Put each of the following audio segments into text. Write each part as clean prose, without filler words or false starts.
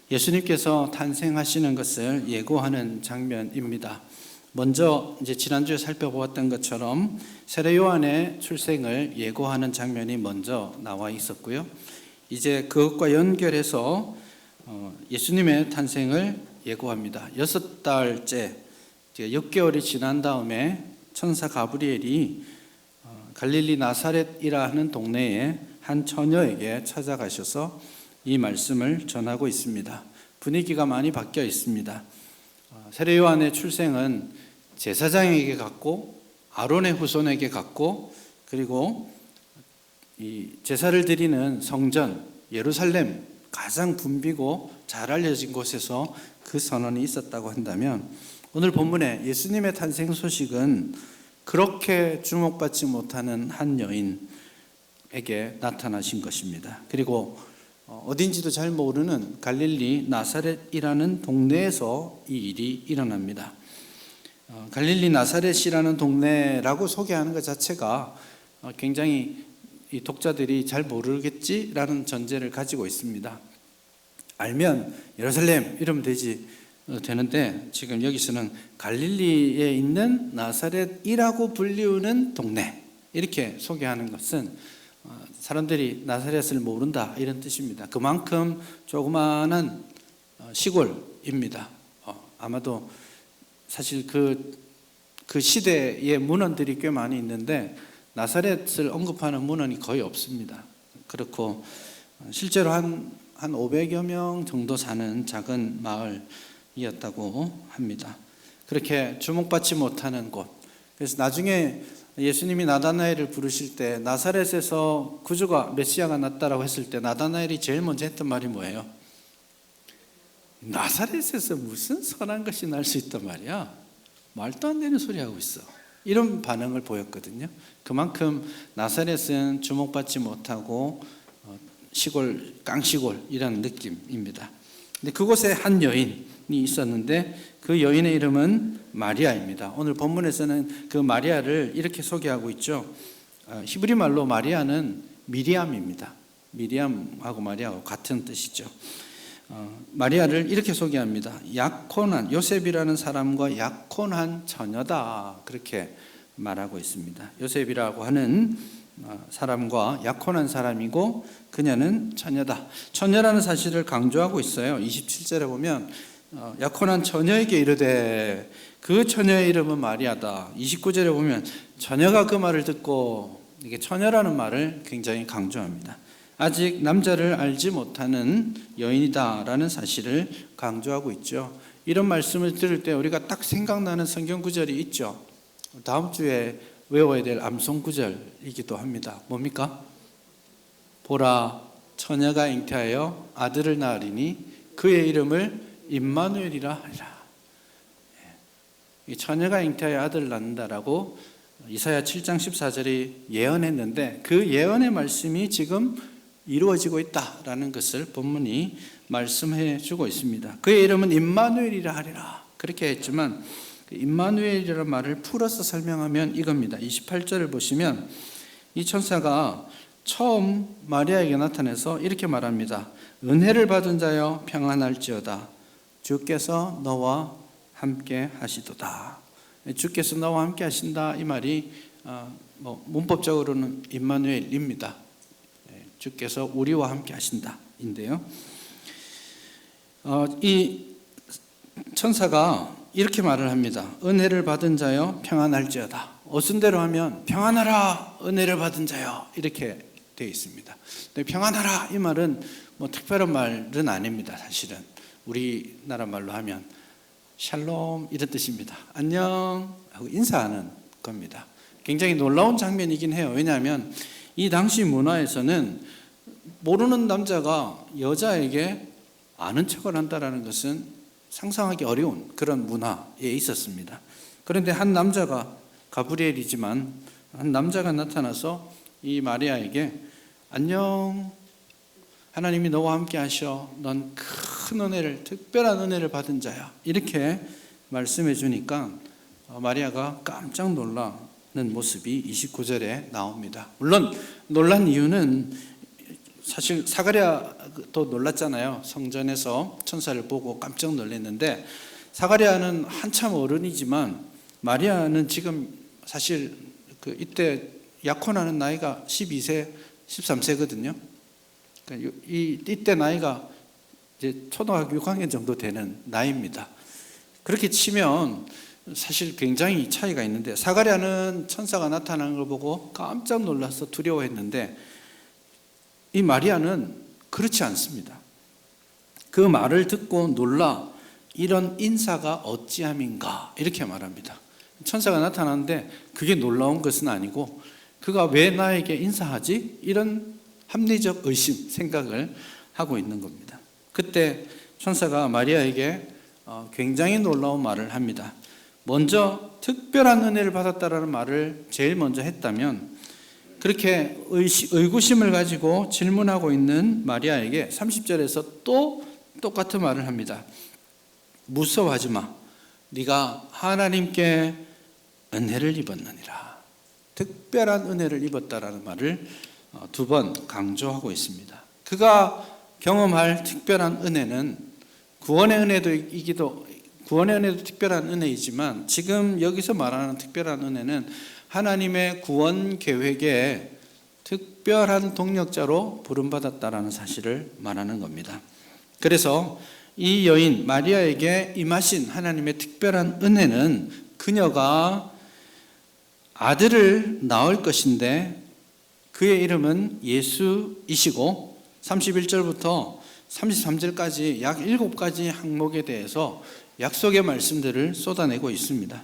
예수님께서 탄생하시는 것을 예고하는 장면입니다. 먼저 이제 지난주에 살펴보았던 것처럼 세례 요한의 출생을 예고하는 장면이 먼저 나와 있었고요. 이제 그것과 연결해서 예수님의 탄생을 예고합니다. 6달째 6개월이 지난 다음에 천사 가브리엘이 갈릴리 나사렛이라는 동네에 한 처녀에게 찾아가셔서 이 말씀을 전하고 있습니다. 분위기가 많이 바뀌어 있습니다. 세례 요한의 출생은 제사장에게 갔고 아론의 후손에게 갔고, 그리고 이 제사를 드리는 성전 예루살렘, 가장 붐비고 잘 알려진 곳에서 그 선언이 있었다고 한다면, 오늘 본문에 예수님의 탄생 소식은 그렇게 주목받지 못하는 한 여인에게 나타나신 것입니다. 그리고 어딘지도 잘 모르는 갈릴리 나사렛이라는 동네에서 이 일이 일어납니다. 갈릴리 나사렛이라는 동네라고 소개하는 것 자체가 굉장히 이 독자들이 잘 모르겠지라는 전제를 가지고 있습니다. 알면 예루살렘 이러면 되는데, 지금 여기서는 갈릴리에 있는 나사렛이라고 불리우는 동네, 이렇게 소개하는 것은 사람들이 나사렛을 모른다 이런 뜻입니다. 그만큼 조그마한 시골입니다. 아마도 사실 그 시대의 문헌들이 꽤 많이 있는데 나사렛을 언급하는 문헌이 거의 없습니다. 그렇고 실제로 한 500여 명 정도 사는 작은 마을이었다고 합니다. 그렇게 주목받지 못하는 곳. 그래서 나중에 예수님이 나다나엘을 부르실 때 나사렛에서 구주가 메시아가 났다라고 했을 때 나다나엘이 제일 먼저 했던 말이 뭐예요? 나사렛에서 무슨 선한 것이 날 수 있단 말이야? 말도 안 되는 소리 하고 있어. 이런 반응을 보였거든요. 그만큼 나사렛은 주목받지 못하고 시골, 깡시골이라는 느낌입니다. 근데 그곳에 한 여인이 있었는데 그 여인의 이름은 마리아입니다. 오늘 본문에서는 그 마리아를 이렇게 소개하고 있죠. 히브리 말로 마리아는 미리암입니다. 미리암하고 마리아하고 같은 뜻이죠. 마리아를 이렇게 소개합니다. 약혼한, 요셉이라는 사람과 약혼한 처녀다, 그렇게 말하고 있습니다. 요셉이라고 하는 사람과 약혼한 사람이고 그녀는 처녀다. 처녀라는 사실을 강조하고 있어요. 27절에 보면 약혼한 처녀에게 이르되 그 처녀의 이름은 마리아다. 29절에 보면 처녀가 그 말을 듣고, 이게 처녀라는 말을 굉장히 강조합니다. 아직 남자를 알지 못하는 여인이다라는 사실을 강조하고 있죠. 이런 말씀을 들을 때 우리가 딱 생각나는 성경 구절이 있죠. 다음 주에 외워야 될 암송 구절이기도 합니다. 뭡니까? 보라, 처녀가 잉태하여 아들을 낳으리니 그의 이름을 임마누엘이라 하리라. 이 처녀가 잉태하여 아들을 낳는다라고 이사야 7장 14절이 예언했는데, 그 예언의 말씀이 지금 이루어지고 있다라는 것을 본문이 말씀해 주고 있습니다. 그의 이름은 임마누엘이라 하리라, 그렇게 했지만 임마누엘이라는 말을 풀어서 설명하면 이겁니다. 28절을 보시면 이 천사가 처음 마리아에게 나타나서 이렇게 말합니다. 은혜를 받은 자여 평안할지어다. 주께서 너와 함께 하시도다. 주께서 너와 함께 하신다, 이 말이 문법적으로는 임마누엘입니다. 주께서 우리와 함께 하신다 인데요. 이 천사가 이렇게 말을 합니다. 은혜를 받은 자여 평안할지어다. 어순대로 하면 평안하라, 은혜를 받은 자여, 이렇게 되어 있습니다. 근데 평안하라 이 말은 특별한 말은 아닙니다. 사실은 우리나라 말로 하면 샬롬 이런 뜻입니다. 안녕 하고 인사하는 겁니다. 굉장히 놀라운 장면이긴 해요. 왜냐하면 이 당시 문화에서는 모르는 남자가 여자에게 아는 척을 한다는 것은 상상하기 어려운 그런 문화에 있었습니다. 그런데 한 남자가, 가브리엘이지만 한 남자가 나타나서 이 마리아에게 안녕, 하나님이 너와 함께 하셔, 넌 큰 은혜를, 특별한 은혜를 받은 자야, 이렇게 말씀해 주니까 마리아가 깜짝 놀라는 모습이 29절에 나옵니다. 물론 놀란 이유는 사실 사가랴가 또 놀랐잖아요. 성전에서 천사를 보고 깜짝 놀랐는데, 사가랴는 한참 어른이지만 마리아는 지금 사실 이때 약혼하는 나이가 12세, 13세거든요. 그러니까 이때 나이가 이제 초등학교 6학년 정도 되는 나이입니다. 그렇게 치면 사실 굉장히 차이가 있는데, 사가랴는 천사가 나타나는 걸 보고 깜짝 놀라서 두려워했는데, 이 마리아는 그렇지 않습니다. 그 말을 듣고 놀라 이런 인사가 어찌함인가 이렇게 말합니다. 천사가 나타나는데 그게 놀라운 것은 아니고, 그가 왜 나에게 인사하지? 이런 합리적 의심, 생각을 하고 있는 겁니다. 그때 천사가 마리아에게 굉장히 놀라운 말을 합니다. 먼저 특별한 은혜를 받았다라는 말을 제일 먼저 했다면, 그렇게 의구심을 가지고 질문하고 있는 마리아에게 30절에서 또 똑같은 말을 합니다. 무서워하지 마. 네가 하나님께 은혜를 입었느니라. 특별한 은혜를 입었다라는 말을 두 번 강조하고 있습니다. 그가 경험할 특별한 은혜는 구원의 은혜도 특별한 은혜이지만, 지금 여기서 말하는 특별한 은혜는 하나님의 구원 계획에 특별한 동력자로 부름받았다라는 사실을 말하는 겁니다. 그래서 이 여인 마리아에게 임하신 하나님의 특별한 은혜는 그녀가 아들을 낳을 것인데, 그의 이름은 예수이시고 31절부터 33절까지 약 7가지 항목에 대해서 약속의 말씀들을 쏟아내고 있습니다.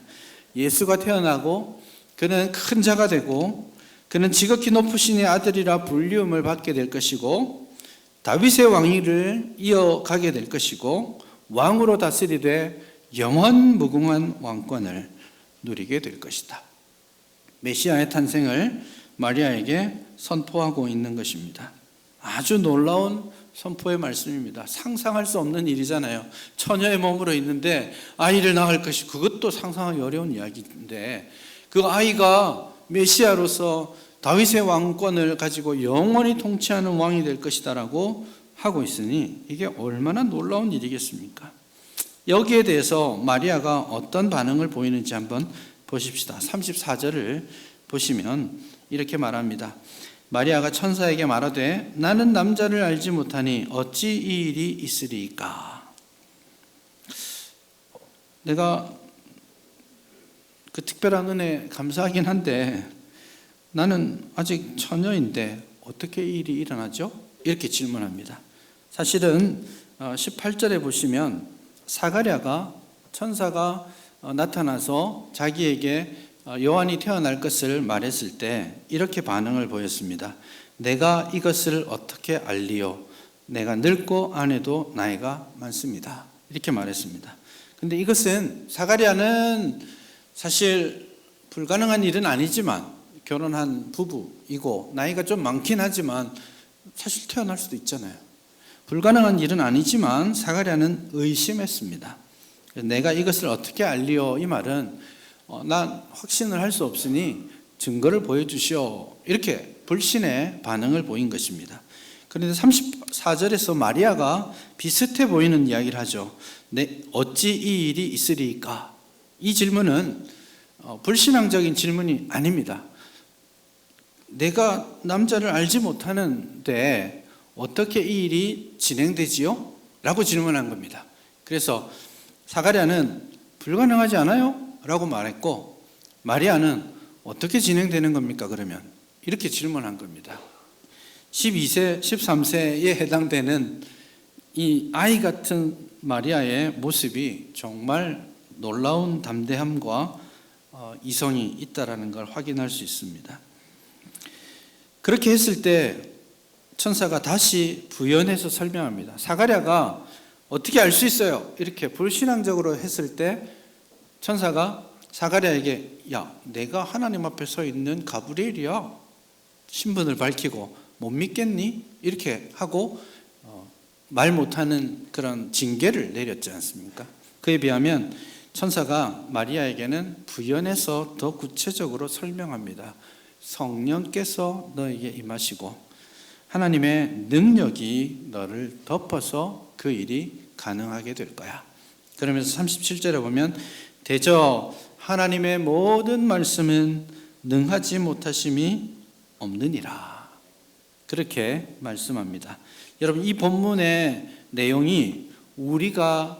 예수가 태어나고 그는 큰 자가 되고, 그는 지극히 높으신 이의 아들이라 불리움을 받게 될 것이고, 다윗의 왕위를 이어가게 될 것이고, 왕으로 다스리되 영원 무궁한 왕권을 누리게 될 것이다. 메시아의 탄생을 마리아에게 선포하고 있는 것입니다. 아주 놀라운 선포의 말씀입니다. 상상할 수 없는 일이잖아요. 처녀의 몸으로 있는데 아이를 낳을 것이, 그것도 상상하기 어려운 이야기인데, 그 아이가 메시아로서 다윗의 왕권을 가지고 영원히 통치하는 왕이 될 것이다라고 하고 있으니 이게 얼마나 놀라운 일이겠습니까? 여기에 대해서 마리아가 어떤 반응을 보이는지 한번 보십시다. 34절을 보시면 이렇게 말합니다. 마리아가 천사에게 말하되 나는 남자를 알지 못하니 어찌 이 일이 있으리이까. 내가 그 특별한 은혜 감사하긴 한데 나는 아직 처녀인데 어떻게 이 일이 일어나죠? 이렇게 질문합니다. 사실은 18절에 보시면 사가랴가 천사가 나타나서 자기에게 요한이 태어날 것을 말했을 때 이렇게 반응을 보였습니다. 내가 이것을 어떻게 알리요? 내가 늙고 아내도 나이가 많습니다. 이렇게 말했습니다. 근데 이것은 사가랴는 사실 불가능한 일은 아니지만, 결혼한 부부이고 나이가 좀 많긴 하지만 사실 태어날 수도 있잖아요. 불가능한 일은 아니지만 사가랴는 의심했습니다. 내가 이것을 어떻게 알리요? 이 말은 난 확신을 할 수 없으니 증거를 보여주시오. 이렇게 불신의 반응을 보인 것입니다. 그런데 34절에서 마리아가 비슷해 보이는 이야기를 하죠. 어찌 이 일이 있으리이까? 이 질문은 불신앙적인 질문이 아닙니다. 내가 남자를 알지 못하는데 어떻게 이 일이 진행되지요? 라고 질문한 겁니다. 그래서 사가랴는 불가능하지 않아요? 라고 말했고, 마리아는 어떻게 진행되는 겁니까? 그러면 이렇게 질문한 겁니다. 12세, 13세에 해당되는 이 아이 같은 마리아의 모습이 정말 놀라운 담대함과 이성이 있다라는 걸 확인할 수 있습니다. 그렇게 했을 때 천사가 다시 부연해서 설명합니다. 사가랴가 어떻게 알 수 있어요? 이렇게 불신앙적으로 했을 때 천사가 사가랴에게 야, 내가 하나님 앞에 서 있는 가브리엘이야. 신분을 밝히고 못 믿겠니? 이렇게 하고 말 못하는 그런 징계를 내렸지 않습니까? 그에 비하면 천사가 마리아에게는 부연해서 더 구체적으로 설명합니다. 성령께서 너에게 임하시고 하나님의 능력이 너를 덮어서 그 일이 가능하게 될 거야. 그러면서 37절에 보면 대저 하나님의 모든 말씀은 능하지 못하심이 없느니라. 그렇게 말씀합니다. 여러분, 이 본문의 내용이 우리 교회가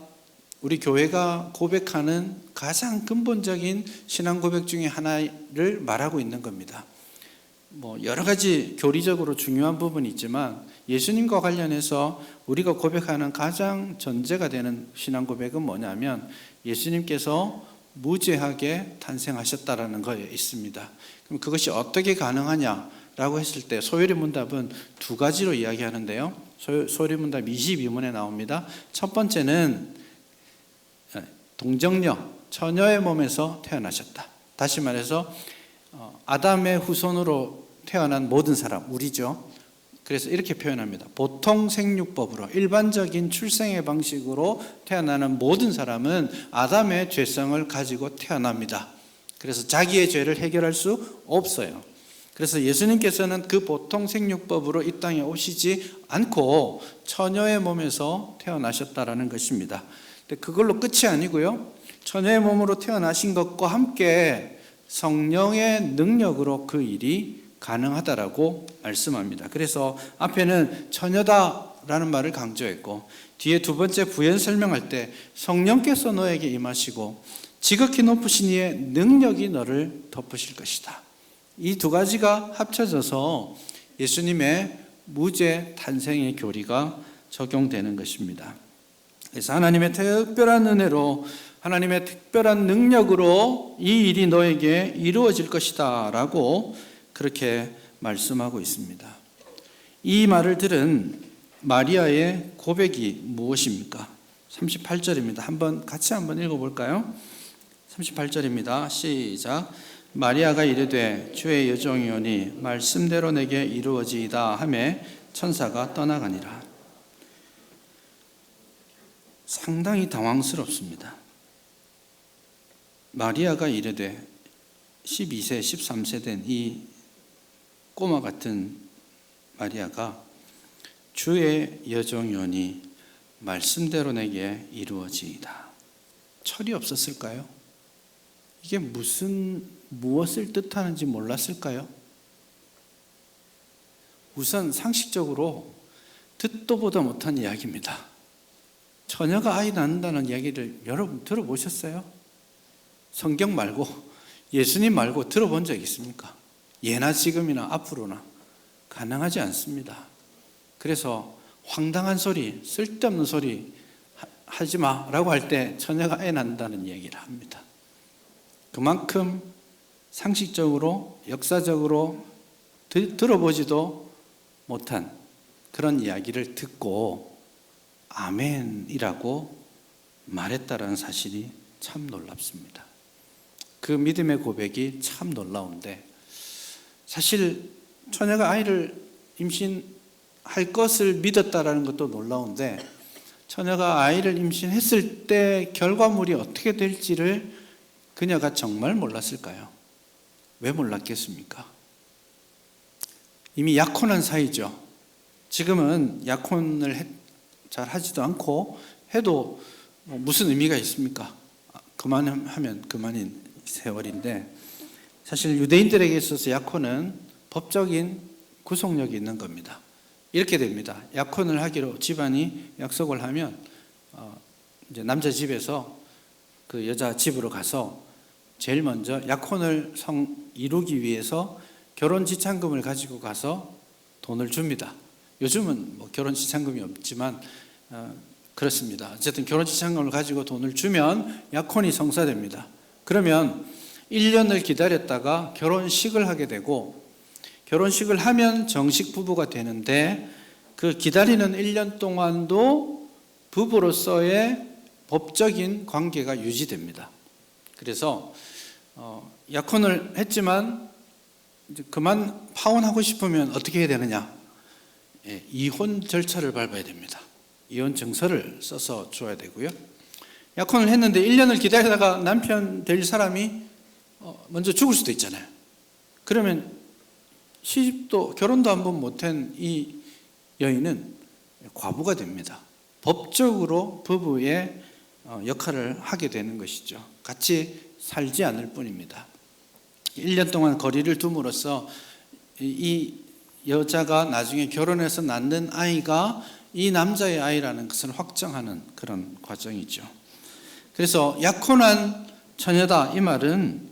고백하는 가장 근본적인 신앙 고백 중에 하나를 말하고 있는 겁니다. 여러 가지 교리적으로 중요한 부분이 있지만 예수님과 관련해서 우리가 고백하는 가장 전제가 되는 신앙 고백은 뭐냐면 예수님께서 무죄하게 탄생하셨다라는 거에 있습니다. 그럼 그것이 어떻게 가능하냐라고 했을 때 소요리 문답은 두 가지로 이야기하는데요. 소요리 문답 22문에 나옵니다. 첫 번째는 동정녀, 처녀의 몸에서 태어나셨다. 다시 말해서 아담의 후손으로 태어난 모든 사람, 우리죠. 그래서 이렇게 표현합니다. 보통 생육법으로, 일반적인 출생의 방식으로 태어나는 모든 사람은 아담의 죄성을 가지고 태어납니다. 그래서 자기의 죄를 해결할 수 없어요. 그래서 예수님께서는 그 보통 생육법으로 이 땅에 오시지 않고 처녀의 몸에서 태어나셨다라는 것입니다. 근데 그걸로 끝이 아니고요. 처녀의 몸으로 태어나신 것과 함께 성령의 능력으로 그 일이 가능하다라고 말씀합니다. 그래서 앞에는 처녀다라는 말을 강조했고 뒤에 두 번째 부연 설명할 때 성령께서 너에게 임하시고 지극히 높으신 이의 능력이 너를 덮으실 것이다. 이 두 가지가 합쳐져서 예수님의 무죄 탄생의 교리가 적용되는 것입니다. 그래서 하나님의 특별한 은혜로 하나님의 특별한 능력으로 이 일이 너에게 이루어질 것이다 라고 그렇게 말씀하고 있습니다. 이 말을 들은 마리아의 고백이 무엇입니까? 38절입니다. 같이 한번 읽어볼까요? 38절입니다. 시작. 마리아가 이르되 주의 여종이오니 말씀대로 내게 이루어지이다 하매 천사가 떠나가니라. 상당히 당황스럽습니다. 마리아가 이르되 12세, 13세 된 이 꼬마 같은 마리아가 주의 여종이오니 말씀대로 내게 이루어지이다. 철이 없었을까요? 이게 무엇을 뜻하는지 몰랐을까요? 우선 상식적으로 듣도 보도 못한 이야기입니다. 처녀가 아이 낳는다는 이야기를 여러분 들어보셨어요? 성경 말고 예수님 말고 들어본 적 있습니까? 예나 지금이나 앞으로나 가능하지 않습니다. 그래서 황당한 소리, 쓸데없는 소리 하지 마라고 할 때 처녀가 애 낳는다는 이야기를 합니다. 그만큼 상식적으로 역사적으로 들어보지도 못한 그런 이야기를 듣고 아멘이라고 말했다라는 사실이 참 놀랍습니다. 그 믿음의 고백이 참 놀라운데 사실 처녀가 아이를 임신할 것을 믿었다라는 것도 놀라운데 처녀가 아이를 임신했을 때 결과물이 어떻게 될지를 그녀가 정말 몰랐을까요? 왜 몰랐겠습니까? 이미 약혼한 사이죠. 지금은 약혼을 잘 하지도 않고 해도 무슨 의미가 있습니까? 그만하면 그만인 세월인데 사실 유대인들에게 있어서 약혼은 법적인 구속력이 있는 겁니다. 이렇게 됩니다. 약혼을 하기로 집안이 약속을 하면 이제 남자 집에서 그 여자 집으로 가서 제일 먼저 약혼을 이루기 위해서 결혼 지참금을 가지고 가서 돈을 줍니다. 요즘은 결혼 지참금이 없지만 그렇습니다. 어쨌든 결혼 지참금을 가지고 돈을 주면 약혼이 성사됩니다. 그러면 1년을 기다렸다가 결혼식을 하게 되고 결혼식을 하면 정식 부부가 되는데 그 기다리는 1년 동안도 부부로서의 법적인 관계가 유지됩니다. 그래서 약혼을 했지만 이제 그만 파혼하고 싶으면 어떻게 해야 되느냐? 이혼 절차를 밟아야 됩니다. 이혼 증서를 써서 줘야 되고요. 약혼을 했는데 1년을 기다리다가 남편 될 사람이 먼저 죽을 수도 있잖아요. 그러면 시집도 결혼도 한 번 못한 이 여인은 과부가 됩니다. 법적으로 부부의 역할을 하게 되는 것이죠. 같이 살지 않을 뿐입니다. 1년 동안 거리를 둠으로써 이 여자가 나중에 결혼해서 낳는 아이가 이 남자의 아이라는 것을 확정하는 그런 과정이죠. 그래서 약혼한 처녀다 이 말은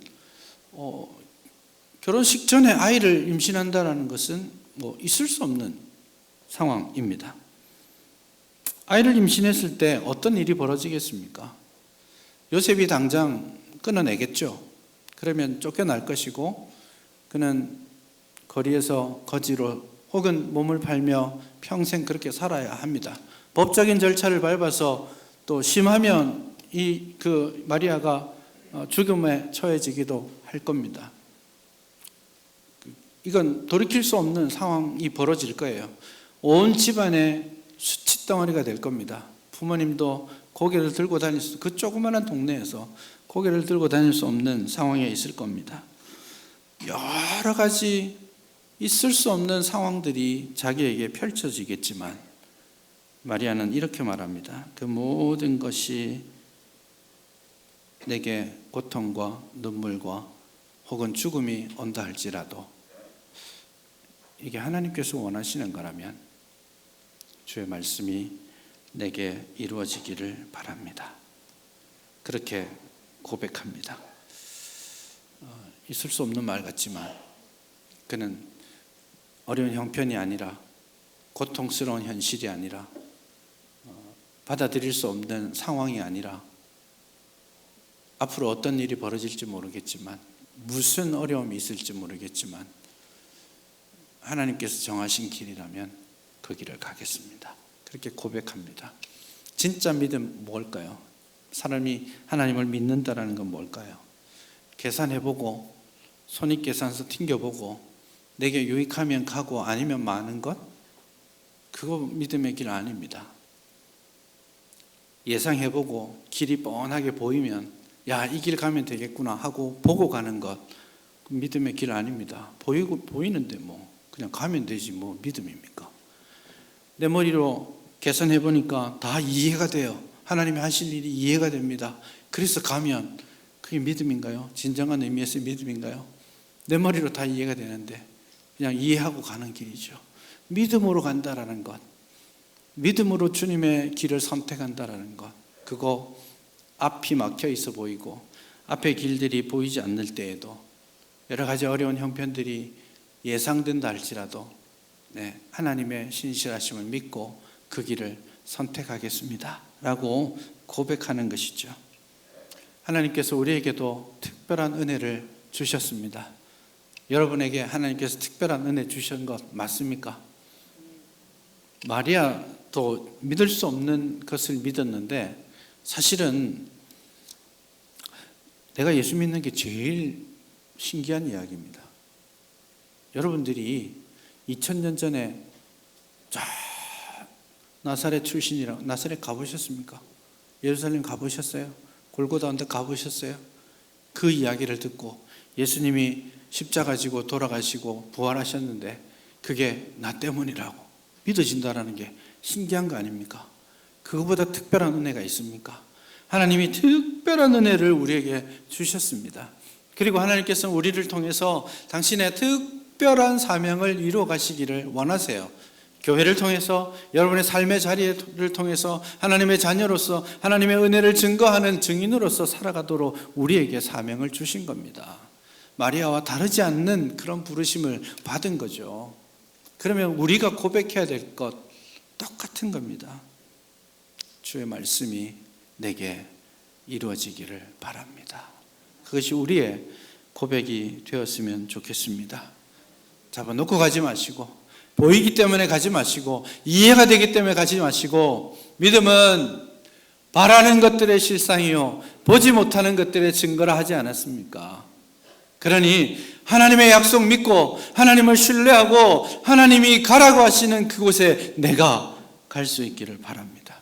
결혼식 전에 아이를 임신한다는 것은 있을 수 없는 상황입니다. 아이를 임신했을 때 어떤 일이 벌어지겠습니까? 요셉이 당장 끊어내겠죠. 그러면 쫓겨날 것이고 그는 거리에서 거지로 혹은 몸을 팔며 평생 그렇게 살아야 합니다. 법적인 절차를 밟아서 또 심하면 그 마리아가 죽음에 처해지기도 할 겁니다. 이건 돌이킬 수 없는 상황이 벌어질 거예요. 온 집안의 수치덩어리가 될 겁니다. 부모님도 고개를 들고 다닐 그 조그마한 동네에서 고개를 들고 다닐 수 없는 상황에 있을 겁니다. 여러 가지 있을 수 없는 상황들이 자기에게 펼쳐지겠지만 마리아는 이렇게 말합니다. 그 모든 것이 내게 고통과 눈물과 혹은 죽음이 온다 할지라도 이게 하나님께서 원하시는 거라면 주의 말씀이 내게 이루어지기를 바랍니다. 그렇게 고백합니다. 있을 수 없는 말 같지만 그는 어려운 형편이 아니라 고통스러운 현실이 아니라 받아들일 수 없는 상황이 아니라 앞으로 어떤 일이 벌어질지 모르겠지만 무슨 어려움이 있을지 모르겠지만 하나님께서 정하신 길이라면 그 길을 가겠습니다. 그렇게 고백합니다. 진짜 믿음 뭘까요? 사람이 하나님을 믿는다라는 건 뭘까요? 계산해보고 손익계산서 튕겨보고 내게 유익하면 가고 아니면 마는 것? 그거 믿음의 길 아닙니다. 예상해보고 길이 뻔하게 보이면 야, 이 길 가면 되겠구나 하고 보고 가는 것 믿음의 길 아닙니다. 보이는데 그냥 가면 되지 믿음입니까? 내 머리로 계산해보니까 다 이해가 돼요. 하나님이 하실 일이 이해가 됩니다. 그래서 가면 그게 믿음인가요? 진정한 의미에서의 믿음인가요? 내 머리로 다 이해가 되는데 그냥 이해하고 가는 길이죠. 믿음으로 간다라는 것, 믿음으로 주님의 길을 선택한다라는 것, 그거 앞이 막혀 있어 보이고 앞에 길들이 보이지 않을 때에도 여러 가지 어려운 형편들이 예상된다 할지라도 하나님의 신실하심을 믿고 그 길을 선택하겠습니다 라고 고백하는 것이죠. 하나님께서 우리에게도 특별한 은혜를 주셨습니다. 여러분에게 하나님께서 특별한 은혜 주신 것 맞습니까? 마리아도 믿을 수 없는 것을 믿었는데 사실은 내가 예수 믿는 게 제일 신기한 이야기입니다. 여러분들이 2000년 전에 나사렛 출신이라 나사렛 가보셨습니까? 예루살렘 가보셨어요? 골고다 언덕 가보셨어요? 그 이야기를 듣고 예수님이 십자가 지고 돌아가시고 부활하셨는데 그게 나 때문이라고 믿어진다라는 게 신기한 거 아닙니까? 그거보다 특별한 은혜가 있습니까? 하나님이 특별한 은혜를 우리에게 주셨습니다. 그리고 하나님께서는 우리를 통해서 당신의 특별한 사명을 이루어 가시기를 원하세요. 교회를 통해서 여러분의 삶의 자리를 통해서 하나님의 자녀로서 하나님의 은혜를 증거하는 증인으로서 살아가도록 우리에게 사명을 주신 겁니다. 마리아와 다르지 않는 그런 부르심을 받은 거죠. 그러면 우리가 고백해야 될 것 똑같은 겁니다. 주의 말씀이 내게 이루어지기를 바랍니다. 그것이 우리의 고백이 되었으면 좋겠습니다. 잡아놓고 가지 마시고 보이기 때문에 가지 마시고 이해가 되기 때문에 가지 마시고 믿음은 바라는 것들의 실상이요 보지 못하는 것들의 증거라 하지 않았습니까? 그러니 하나님의 약속 믿고 하나님을 신뢰하고 하나님이 가라고 하시는 그곳에 내가 갈 수 있기를 바랍니다.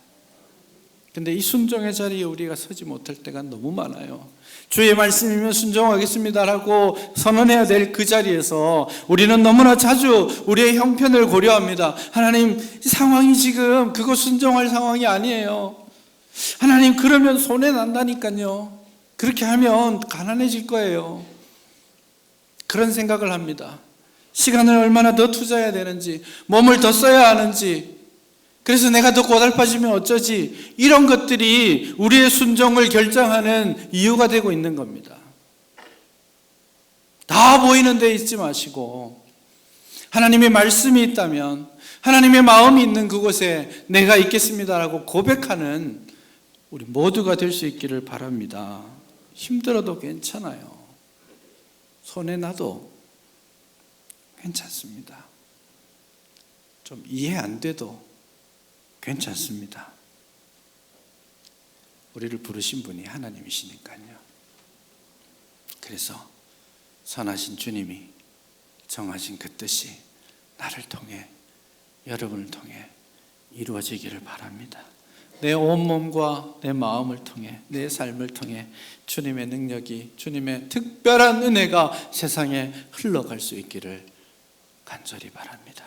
근데 이 순종의 자리에 우리가 서지 못할 때가 너무 많아요. 주의 말씀이면 순종하겠습니다라고 선언해야 될 그 자리에서 우리는 너무나 자주 우리의 형편을 고려합니다. 하나님, 상황이 지금 그거 순종할 상황이 아니에요. 하나님, 그러면 손해 난다니까요. 그렇게 하면 가난해질 거예요. 그런 생각을 합니다. 시간을 얼마나 더 투자해야 되는지, 몸을 더 써야 하는지, 그래서 내가 더 고달파지면 어쩌지, 이런 것들이 우리의 순종을 결정하는 이유가 되고 있는 겁니다. 다 보이는 데 있지 마시고 하나님의 말씀이 있다면, 하나님의 마음이 있는 그곳에 내가 있겠습니다라고 고백하는 우리 모두가 될 수 있기를 바랍니다. 힘들어도 괜찮아요. 손해나도 괜찮습니다. 좀 이해 안 돼도 괜찮습니다. 우리를 부르신 분이 하나님이시니까요. 그래서 선하신 주님이 정하신 그 뜻이 나를 통해, 여러분을 통해 이루어지기를 바랍니다. 내 온몸과 내 마음을 통해, 내 삶을 통해 주님의 능력이, 주님의 특별한 은혜가 세상에 흘러갈 수 있기를 간절히 바랍니다.